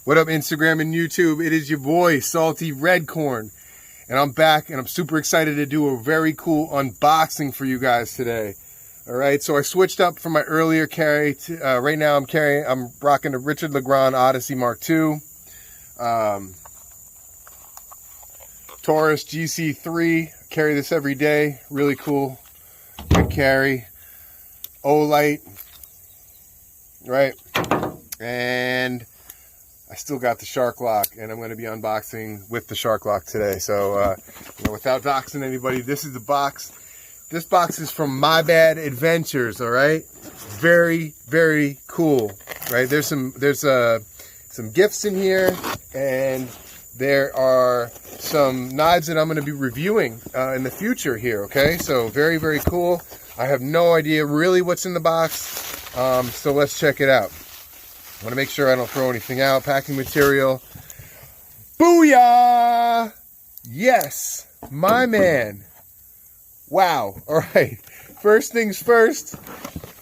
What up, Instagram and YouTube? It is your boy, Salty Redcorn. And I'm back, and I'm super excited to do a very cool unboxing for you guys today. Alright, so I switched up from my earlier carry. Right now I'm rocking the Richard Legrand Odyssey Mark II. Taurus GC3. Carry this every day. Really cool. Good carry. Olight. Right. And I still got the Shark Lock, and I'm going to be unboxing with the Shark Lock today. So, without doxing anybody, this is the box. This box is from My Bad Adventures, all right? Very, very cool, right? There's some gifts in here, and there are some knives that I'm going to be reviewing in the future here, okay? So, very, very cool. I have no idea really what's in the box, so let's check it out. I want to make sure I don't throw anything out. Packing material. Booyah! Yes, my man. Wow. All right. First things first,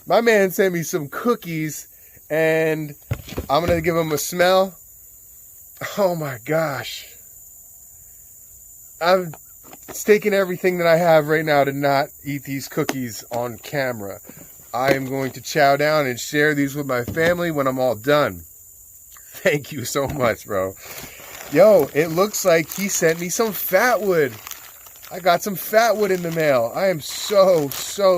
my man sent me some cookies, and I'm going to give them a smell. Oh my gosh. It's taking everything that I have right now to not eat these cookies on camera. I am going to chow down and share these with my family when I'm all done. Thank you so much, bro. Yo, it looks like he sent me some fatwood. I got some fatwood in the mail. I am so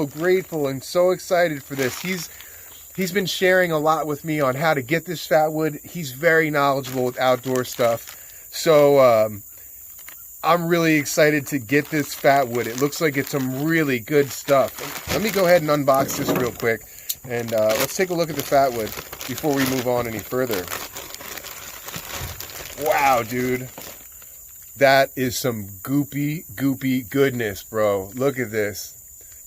grateful and so excited for this. He's been sharing a lot with me on how to get this fatwood. He's very knowledgeable with outdoor stuff. So, I'm really excited to get this fatwood. It looks like it's some really good stuff. Let me go ahead and unbox this real quick, and let's take a look at the fatwood before we move on any further. Wow, dude. That is some goopy goodness, bro. Look at this.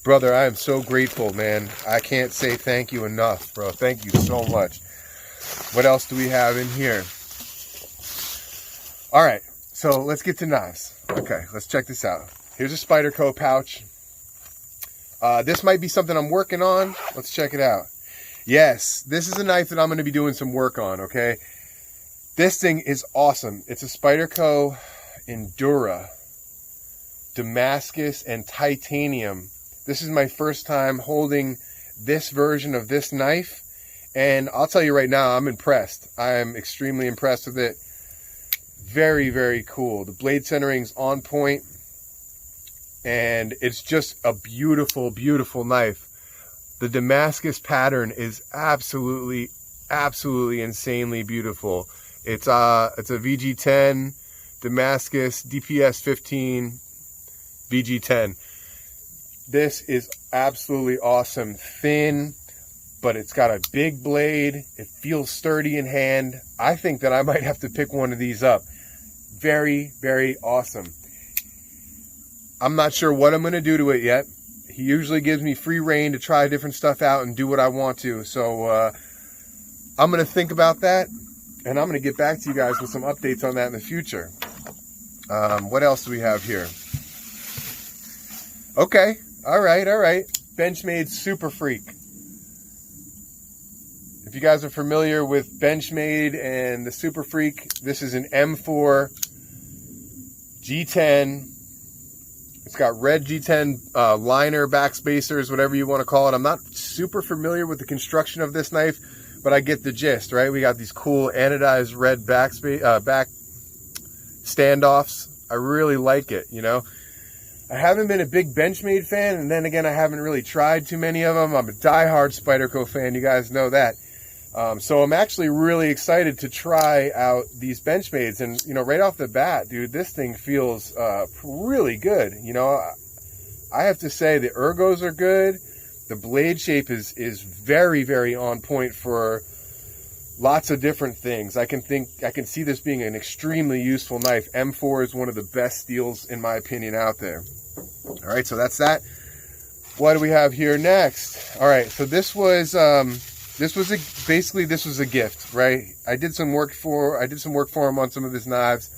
Brother, I am so grateful, man. I can't say thank you enough, bro. Thank you so much. What else do we have in here? All right. So let's get to knives. Okay, let's check this out. Here's a Spyderco pouch. This might be something I'm working on. Let's check it out. Yes, this is a knife that I'm going to be doing some work on, okay? This thing is awesome. It's a Spyderco Endura Damascus and titanium. This is my first time holding this version of this knife, and I'll tell you right now, I'm impressed. I am extremely impressed with it. Very, very cool. The blade centering's on point, and it's just a beautiful, beautiful knife. The Damascus pattern is absolutely insanely beautiful. It's a VG10 Damascus DPS 15 VG10. This is absolutely awesome. Thin, but it's got a big blade. It feels sturdy in hand. I think that I might have to pick one of these up. Very, very awesome. I'm not sure what I'm going to do to it yet. He usually gives me free reign to try different stuff out and do what I want to. So I'm going to think about that, and I'm going to get back to you guys with some updates on that in the future. What else do we have here? Okay. All right. Benchmade Super Freak. If you guys are familiar with Benchmade and the Super Freak, this is an M4 G10. It's got red G10 liner, back spacers, whatever you want to call it. I'm not super familiar with the construction of this knife, but I get the gist, right? We got these cool anodized red back standoffs. I really like it, you know. I haven't been a big Benchmade fan, and then again, I haven't really tried too many of them. I'm a diehard Spyderco fan. You guys know that. So I'm actually really excited to try out these Benchmades, and right off the bat, dude, this thing feels really good. I have to say the ergos are good. The blade shape is very, very on point for lots of different things. I can see this being an extremely useful knife. M4 is one of the best steels in my opinion out there. All right, so that's that. What do we have here next? All right, so this was a gift, right? I did some work for him on some of his knives.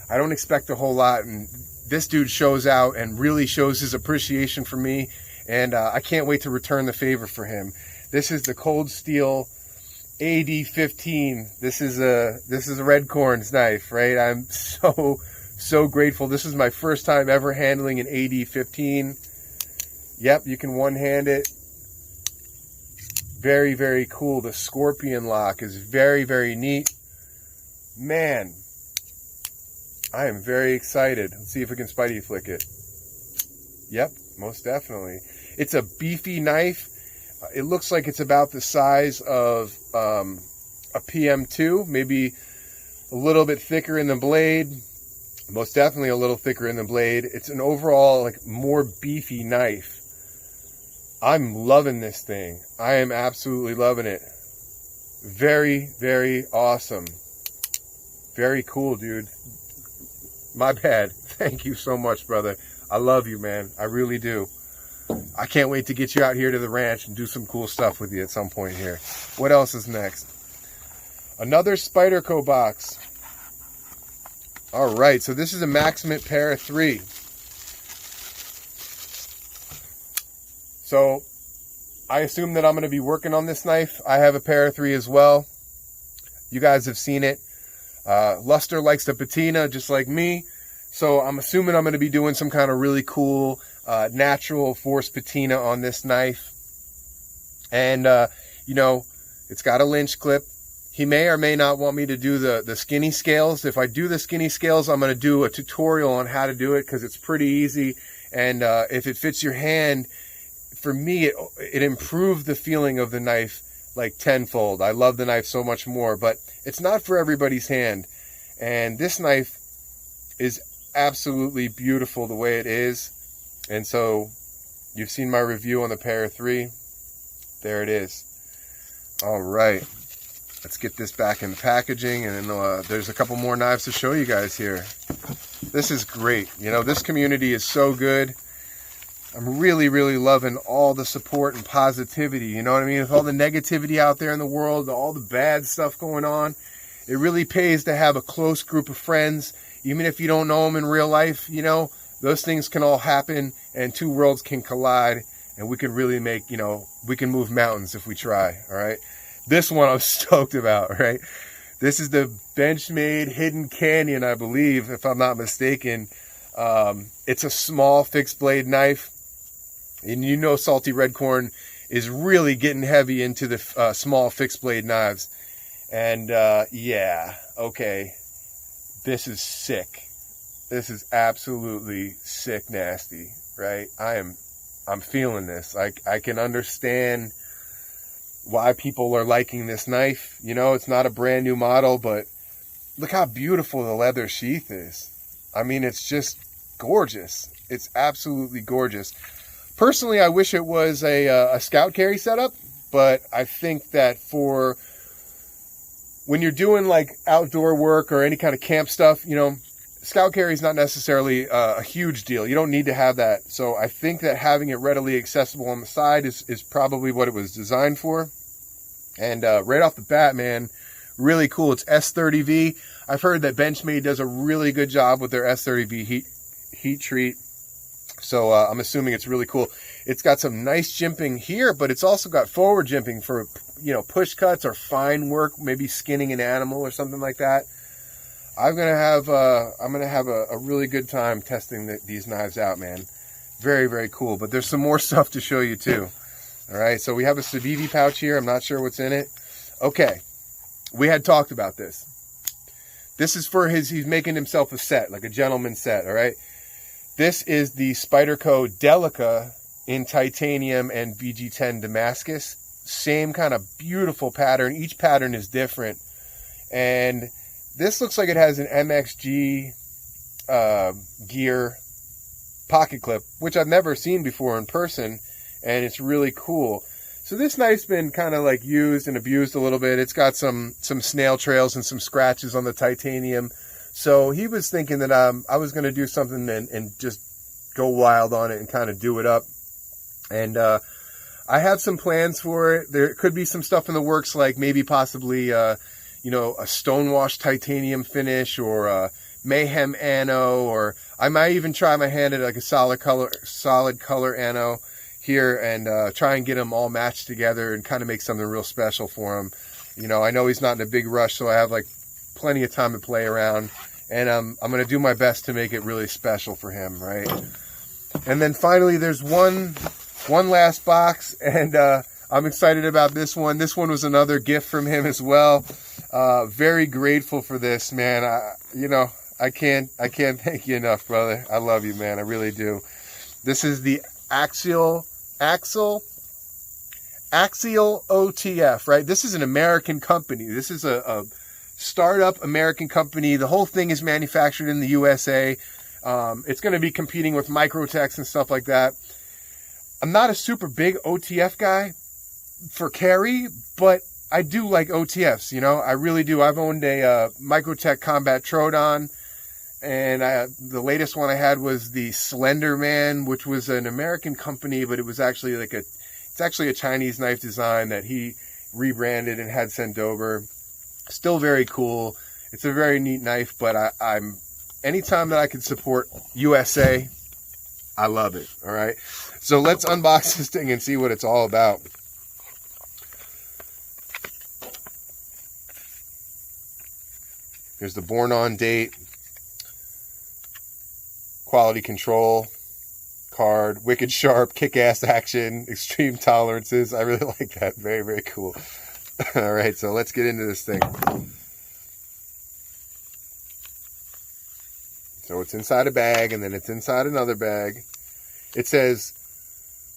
I don't expect a whole lot, and this dude shows out and really shows his appreciation for me, and I can't wait to return the favor for him. This is the Cold Steel AD15. This is a Red Corn's knife, right? I'm so grateful. This is my first time ever handling an AD15. Yep, you can one-hand it. Very, very cool. The scorpion lock is very, very neat. Man, I am very excited. Let's see if we can Spidey flick it. Yep, most definitely. It's a beefy knife. It looks like it's about the size of a PM2, maybe a little bit thicker in the blade. Most definitely a little thicker in the blade. It's an overall like more beefy knife. I'm loving this thing. I am absolutely loving it. Very, very awesome. Very cool, dude. My bad. Thank you so much, brother. I love you, man. I really do. I can't wait to get you out here to the ranch and do some cool stuff with you at some point here. What else is next? Another Spyderco box. All right, so this is a Maximate Para 3. So I assume that I'm going to be working on this knife. I have a Para 3 as well. You guys have seen it. Luster likes the patina just like me. So I'm assuming I'm going to be doing some kind of really cool natural force patina on this knife. And, you know, it's got a lynch clip. He may or may not want me to do the skinny scales. If I do the skinny scales, I'm going to do a tutorial on how to do it because it's pretty easy. And if it fits your hand, for me, it improved the feeling of the knife like tenfold. I love the knife so much more, but it's not for everybody's hand. And this knife is absolutely beautiful the way it is. And so you've seen my review on the Para 3. There it is. All right. Let's get this back in the packaging, and then there's a couple more knives to show you guys here. This is great. You know, this community is so good. I'm really, really loving all the support and positivity. You know what I mean? With all the negativity out there in the world, all the bad stuff going on, it really pays to have a close group of friends. Even if you don't know them in real life, you know, those things can all happen and two worlds can collide, and we can really make, you know, we can move mountains if we try, all right? This one I'm stoked about, right? This is the Benchmade Hidden Canyon, I believe, if I'm not mistaken. It's a small fixed blade knife. And you know Salty Red Corn is really getting heavy into the small fixed blade knives. And yeah, okay. This is sick. This is absolutely sick nasty, right? I'm feeling this. I can understand why people are liking this knife. You know, it's not a brand new model, but look how beautiful the leather sheath is. I mean, it's just gorgeous. It's absolutely gorgeous. Personally, I wish it was a scout carry setup, but I think that for when you're doing like outdoor work or any kind of camp stuff, you know, scout carry is not necessarily a huge deal. You don't need to have that. So I think that having it readily accessible on the side is probably what it was designed for. And right off the bat, man, really cool. It's S30V. I've heard that Benchmade does a really good job with their S30V heat treat. So I'm assuming it's really cool. It's got some nice jimping here, but it's also got forward jimping for, you know, push cuts or fine work, maybe skinning an animal or something like that. I'm gonna have a really good time testing these knives out, man. Very, very cool. But there's some more stuff to show you too. All right, so we have a Civivi pouch here. I'm not sure what's in it. Okay, we had talked about this. This is for he's making himself a set, like a gentleman's set, all right? This is the Spyderco Delica in titanium and BG10 Damascus. Same kind of beautiful pattern. Each pattern is different. And this looks like it has an MXG gear pocket clip, which I've never seen before in person, and it's really cool. So this knife's been kind of like used and abused a little bit. It's got some snail trails and some scratches on the titanium. So he was thinking that I was going to do something and just go wild on it and kind of do it up. And I have some plans for it. There could be some stuff in the works, like maybe possibly, you know, a stonewash titanium finish or a mayhem anno, or I might even try my hand at like a solid color anno here and try and get them all matched together and kind of make something real special for them. You know, I know he's not in a big rush, so I have like plenty of time to play around. And I'm going to do my best to make it really special for him, right? And then finally, there's one last box, and I'm excited about this one. This one was another gift from him as well. Very grateful for this, man. You know, I can't thank you enough, brother. I love you, man. I really do. This is the Axial OTF, right? This is an American company. This is a startup American company. The whole thing is manufactured in the USA. It's going to be competing with Microtex and stuff like that. I'm not a super big OTF guy for carry, but I do like OTFs, you know, I really do. I've owned a Microtech Combat Troodon, and the latest one I had was the Slender Man, which was an American company, but it was actually like it's actually a Chinese knife design that he rebranded and had sent over. Still very cool. It's a very neat knife, but I'm anytime that I can support USA, I love it. All right, so let's unbox this thing and see what it's all about. Here's the born on date, quality control card, wicked sharp, kick-ass action, extreme tolerances. I really like that. Very, very cool. All right, so let's get into this thing. So it's inside a bag, and then it's inside another bag. It says,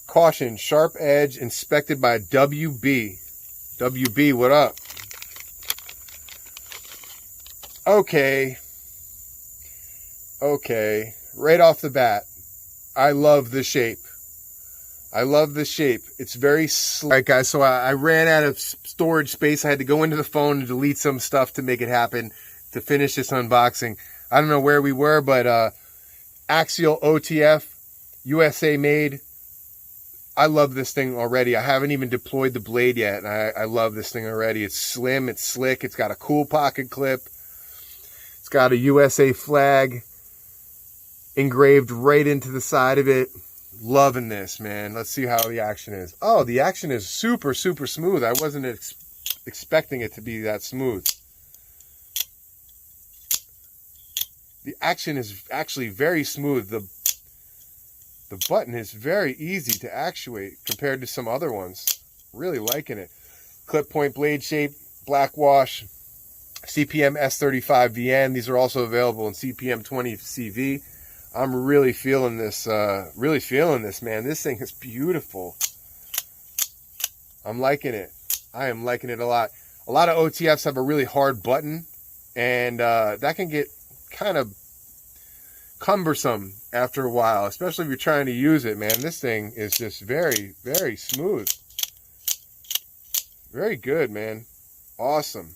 caution, sharp edge, inspected by WB. WB, what up? Okay, right off the bat, I love the shape. I love the shape. It's very slick. All right, guys, so I ran out of storage space. I had to go into the phone and delete some stuff to make it happen, to finish this unboxing. I don't know where we were, but Axial OTF, USA made. I love this thing already. I haven't even deployed the blade yet, and I love this thing already. It's slim, it's slick, it's got a cool pocket clip. It's got a USA flag engraved right into the side of it. Loving this, man. Let's see how the action is. Oh, the action is super, super smooth. I wasn't expecting it to be that smooth. The action is actually very smooth. The button is very easy to actuate compared to some other ones. Really liking it. Clip point blade shape, black wash. CPM S35 VN. These are also available in CPM 20 CV. I'm really feeling this, man. This thing is beautiful. I'm liking it. I am liking it a lot. A lot of OTFs have a really hard button, and that can get kind of cumbersome after a while, especially if you're trying to use it, man. This thing is just very, very smooth. Very good, man. Awesome.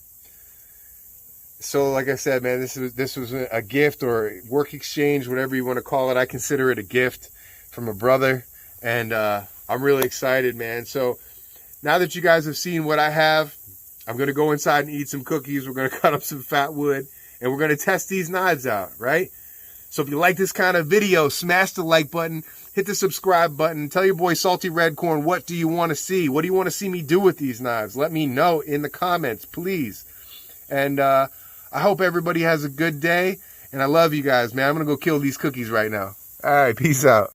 So like I said, man, this was a gift or work exchange, whatever you want to call it. I consider it a gift from a brother, and I'm really excited, man. So now that you guys have seen what I have, I'm going to go inside and eat some cookies. We're going to cut up some fat wood, and we're going to test these knives out, right? So if you like this kind of video, smash the like button, hit the subscribe button, tell your boy Salty Redcorn, what do you want to see? What do you want to see me do with these knives? Let me know in the comments, please. And I hope everybody has a good day, and I love you guys, man. I'm going to go kill these cookies right now. All right, peace out.